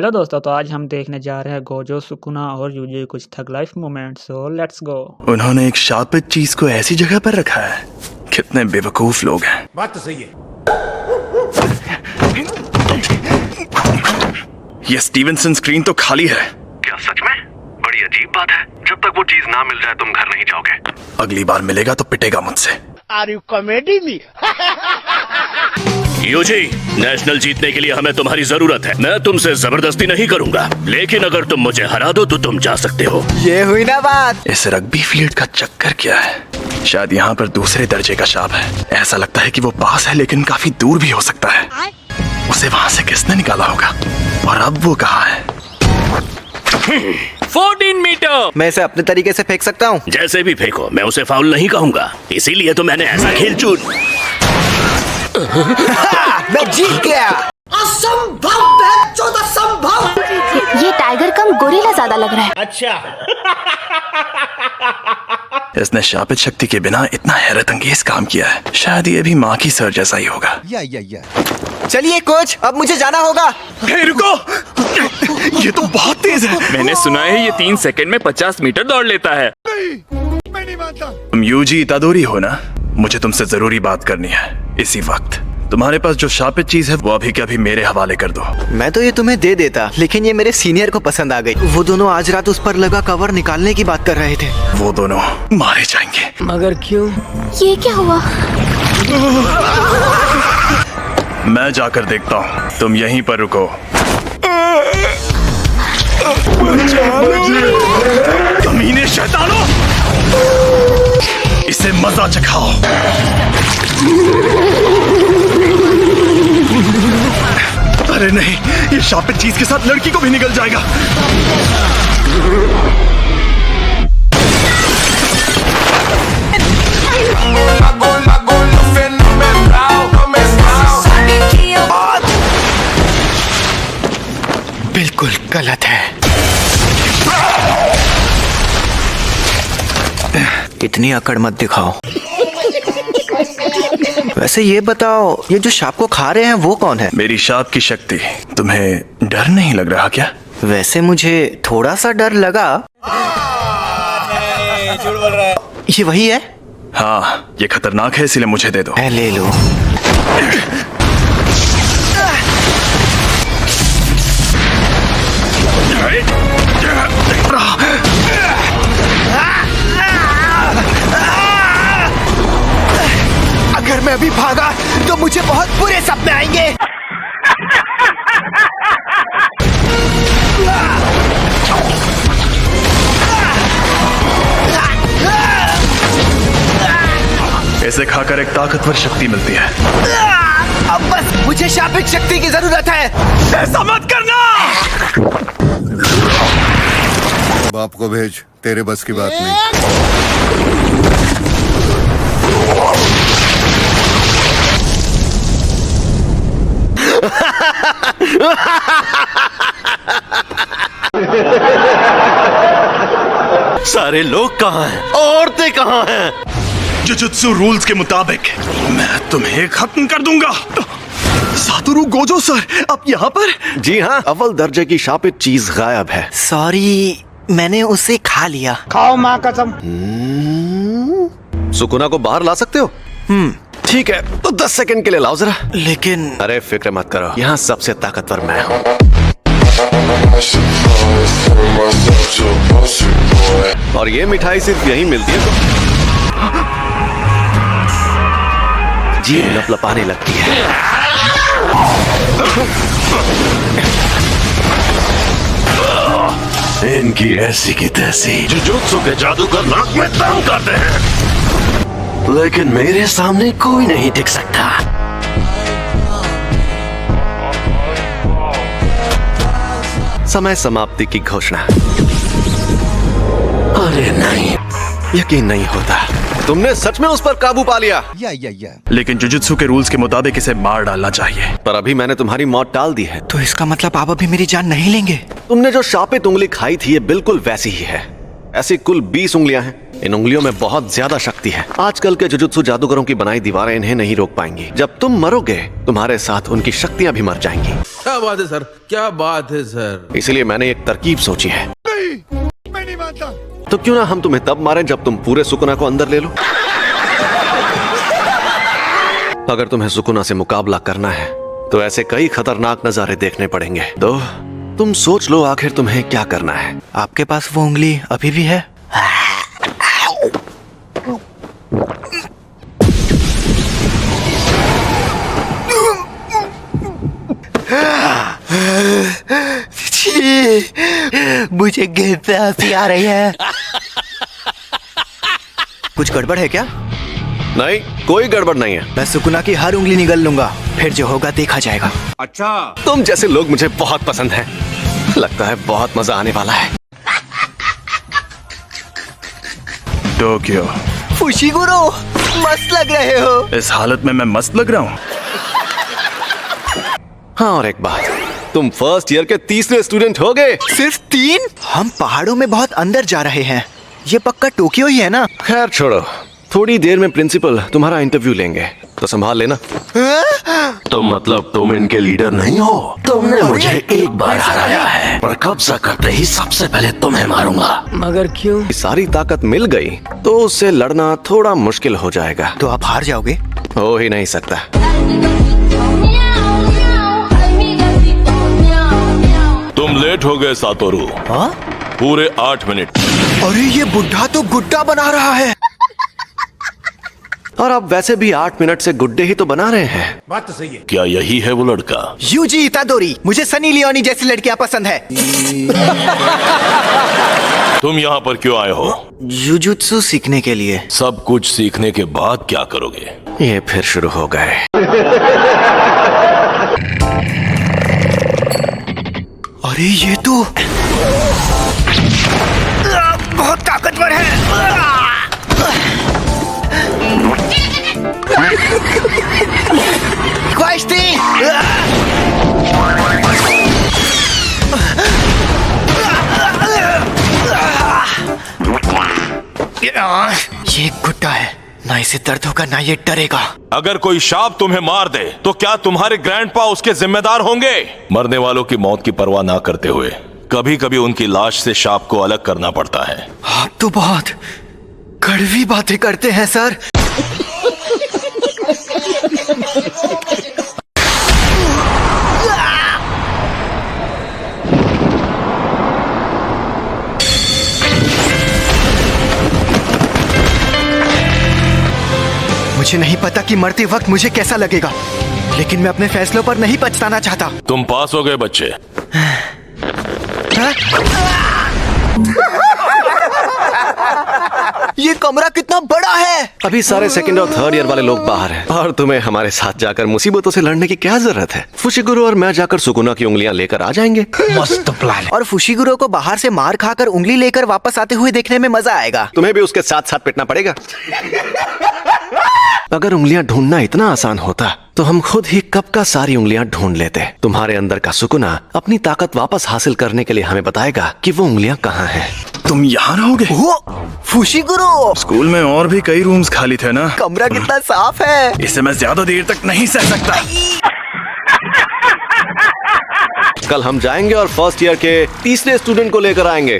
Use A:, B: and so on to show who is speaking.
A: Hello दोस्तों, तो आज हम देखने जा रहे हैं गोजो, सुकुना और यूजी कुछ थग life moments. So let's go.
B: उन्होंने एक शार्पेट चीज को ऐसी जगह पर रखा है। कितने बेवकूफ लोग हैं।
C: बात तो सही है।
B: ये स्टीवनसन स्क्रीन तो खाली है।
D: क्या सच में? बड़ी अजीब बात है। जब तक वो चीज ना मिल जाए तुम घर नहीं जाओगे।
B: अगली बार मिलेगा तो पिटेगा मुझसे।
C: Are you comedy me?
D: UG, national जीतने के लिए हमें तुम्हारी जरूरत है। मैं तुमसे जबरदस्ती नहीं करूंगा, लेकिन अगर तुम मुझे हरा दो तो तुम जा सकते हो।
E: ये हुई ना बात।
B: इस रग्बी फील्ड का चक्कर क्या है? शायद यहाँ पर दूसरे दर्जे का सांप है। ऐसा लगता है कि वो पास है लेकिन काफी दूर भी हो सकता है। उसे वहाँ से किसने निकाला होगा और अब वो कहाँ है?
D: 14 मीटर।
E: मैं इसे अपने तरीके से फेंक सकता हूँ।
D: जैसे भी फेंको, मैं उसे फाउल नहीं कहूंगा। इसीलिए तो मैंने ऐसा खेल चुन।
E: मैं जीत गया।
C: असंभव, असंभव।
F: ये टाइगर कम गोरिल्ला ज्यादा लग रहा है।
C: अच्छा।
B: इसने शापित शक्ति के बिना इतना हैरत अंगेज काम किया है। शायद ये भी माँ की सर जैसा ही होगा।
E: चलिए कोच, अब मुझे जाना होगा।
B: हे रुको, ये तो बहुत तेज है।
G: मैंने सुना है ये 3 सेकंड में 50 मीटर दौड़ लेता है।
C: मैं नहीं मानता।
B: तुम यूजी इतादोरी हो ना? मुझे तुमसे जरूरी बात करनी है इसी वक्त। तुम्हारे पास जो शापित चीज है वो अभी के अभी मेरे हवाले कर दो।
E: मैं तो ये तुम्हें दे देता, लेकिन ये मेरे सीनियर को पसंद आ गई। वो दोनों आज रात उस पर लगा कवर निकालने की बात कर रहे थे।
B: वो दोनों मारे जाएंगे।
E: मगर क्यों?
F: ये क्या हुआ?
B: मैं जाकर देखता हूँ, तुम यहीं पर रुको। कमीने शैतानों, इसे मजा चखाओ। अरे नहीं, ये शापित चीज के साथ लड़की को भी निकल जाएगा।
E: बिल्कुल गलत है। इतनी अकड़ मत दिखाओ। वैसे ये बताओ, ये जो सांप को खा रहे हैं वो कौन है?
B: मेरी शाप की शक्ति। तुम्हें डर नहीं लग रहा क्या?
E: वैसे मुझे थोड़ा सा डर लगा।
C: झूठ बोल रहा है।
E: ये वही है?
B: हाँ, ये खतरनाक है, इसलिए मुझे दे दो।
E: मैं ले लो। अगर मैं अभी भागा तो मुझे बहुत बुरे सपने आएंगे।
B: इसे खाकर एक ताकतवर शक्ति मिलती है।
E: अब बस मुझे शापित शक्ति की जरूरत है।
B: ऐसा मत करना।
H: बाप को भेज, तेरे बस की बात नहीं।
D: सारे लोग कहाँ हैं? औरतें कहाँ हैं?
B: जुजुत्सु रूल्स के मुताबिक मैं तुम्हें खत्म कर दूंगा। सातोरू गोजो सर, आप यहाँ पर?
D: जी हाँ, अव्वल दर्जे की शापित चीज गायब है।
E: सॉरी, मैंने उसे खा लिया।
C: खाओ माँ कसम।
D: सुकुना को बाहर ला सकते हो? ठीक है, तो 10 सेकंड के लिए लाओ जरा।
E: लेकिन
D: अरे फिक्र मत करो, यहाँ सबसे ताकतवर मैं हूँ। और ये मिठाई सिर्फ यहीं मिलती है तो जी लपलपाने लगती है। इनकी ऐसी की तैसी जुजुत्सु के जादूगर नाक में दम करते हैं, लेकिन मेरे सामने कोई नहीं टिक सकता। समय समाप्ति की घोषणा। अरे नहीं, यकीन नहीं होता, तुमने सच में उस पर काबू पा लिया।
B: लेकिन जुजुत्सु के रूल्स के मुताबिक इसे मार डालना चाहिए।
D: पर अभी मैंने तुम्हारी मौत टाल दी है।
E: तो इसका मतलब आप अभी मेरी जान नहीं लेंगे?
D: तुमने जो शापित उंगली खाई थी ये बिल्कुल वैसी ही है। ऐसी कुल 20 उंगलियां हैं। इन उंगलियों में बहुत ज्यादा शक्ति है। आजकल के जुजुत्सु जादूगरों की बनाई दीवारें इन्हें नहीं रोक पाएंगी। जब तुम मरोगे तुम्हारे साथ उनकी शक्तियां भी मर जाएंगी।
I: क्या बात है सर, क्या बात है सर।
D: इसलिए मैंने एक तरकीब सोची है।
C: मैं नहीं मानता।
D: तो क्यों ना हम तुम्हें तब मारें जब तुम पूरे सुकुना को अंदर ले लो। अगर तुम्हें सुकुना से मुकाबला करना है तो ऐसे कई खतरनाक नजारे देखने पड़ेंगे। तो तुम सोच लो आखिर तुम्हें क्या करना है।
E: आपके पास वो उंगली अभी भी है? मुझे हंसी आ रही है। कुछ गड़बड़ है क्या?
D: नहीं, कोई गड़बड़ नहीं है।
E: मैं सुकुना की हर उंगली निगल लूंगा, फिर जो होगा देखा जाएगा।
I: अच्छा,
D: तुम जैसे लोग मुझे बहुत पसंद हैं। लगता है बहुत मजा आने वाला है।
B: टोक्यो,
E: फुशिगुरो, मस्त लग रहे हो।
B: इस हालत में मैं मस्त लग रहा हूँ।
D: हाँ, और एक बात, तुम फर्स्ट ईयर के तीसरे स्टूडेंट हो गए।
E: सिर्फ 3? हम पहाड़ों में बहुत अंदर जा रहे हैं। ये पक्का टोक्यो ही है ना?
D: खैर छोड़ो, थोड़ी देर में प्रिंसिपल तुम्हारा इंटरव्यू लेंगे, तो संभाल लेना।
J: तो मतलब तुम इनके लीडर नहीं हो? तुमने मुझे एक बार हराया है, पर कब्जा करते ही सबसे पहले तुम्हें मारूंगा।
E: मगर क्यों?
D: सारी ताकत मिल गई तो उससे लड़ना थोड़ा मुश्किल हो जाएगा।
E: तो आप हार जाओगे?
D: हो ही नहीं सकता।
J: तुम लेट हो गए सातोरू।
E: हाँ?
J: पूरे 8 मिनट।
E: अरे ये बुढ़ा तो गुड्डा बना रहा है।
D: और आप वैसे भी 8 मिनट से गुड्डे ही तो बना रहे हैं।
C: बात तो सही है।
J: क्या यही है वो लड़का?
E: यूजी इतादोरी, मुझे सनी लियोनी जैसी लड़कियां पसंद है।
J: तुम यहाँ पर क्यों आए हो?
E: जुजुत्सु सीखने के लिए।
J: सब कुछ सीखने के बाद क्या करोगे?
D: ये फिर शुरू हो गए।
E: अरे ये तो बहुत ताकतवर है। ये गुड्डा है, ना इसे दर्द होगा ना ये डरेगा।
J: अगर कोई शाप तुम्हें मार दे तो क्या तुम्हारे ग्रैंडपा उसके जिम्मेदार होंगे? मरने वालों की मौत की परवाह ना करते हुए कभी कभी उनकी लाश से शाप को अलग करना पड़ता है।
E: आप तो बहुत कड़वी बातें करते हैं सर। मुझे नहीं पता कि मरते वक्त मुझे कैसा लगेगा, लेकिन मैं अपने फैसलों पर नहीं पछताना चाहता।
J: तुम पास हो गए बच्चे।
E: ये कमरा कितना बड़ा है।
D: अभी सारे सेकंड और थर्ड ईयर वाले लोग बाहर हैं और तुम्हें हमारे साथ जाकर मुसीबतों से लड़ने की क्या जरूरत है? फुशिगुरो और मैं जाकर सुकुना की उंगलियां लेकर आ जाएंगे।
E: मस्त प्लान। और फुशिगुरो को बाहर से मार खाकर उंगली लेकर वापस आते हुए देखने में मजा आएगा।
D: तुम्हें भी उसके साथ साथ पिटना पड़ेगा। अगर उंगलियां ढूंढना इतना आसान होता तो हम खुद ही कब का सारी उंगलियां ढूंढ लेते। तुम्हारे अंदर का सुकुना अपनी ताकत वापस हासिल करने के लिए हमें बताएगा कि वो उंगलियां कहाँ हैं।
B: तुम यहाँ रहोगे?
E: वो फुशिगुरो,
B: स्कूल में और भी कई रूम्स खाली थे ना?
E: कमरा कितना साफ है।
B: इसे मैं ज्यादा देर तक नहीं सह सकता।
D: कल हम जाएंगे और फर्स्ट ईयर के तीसरे स्टूडेंट को लेकर आएंगे।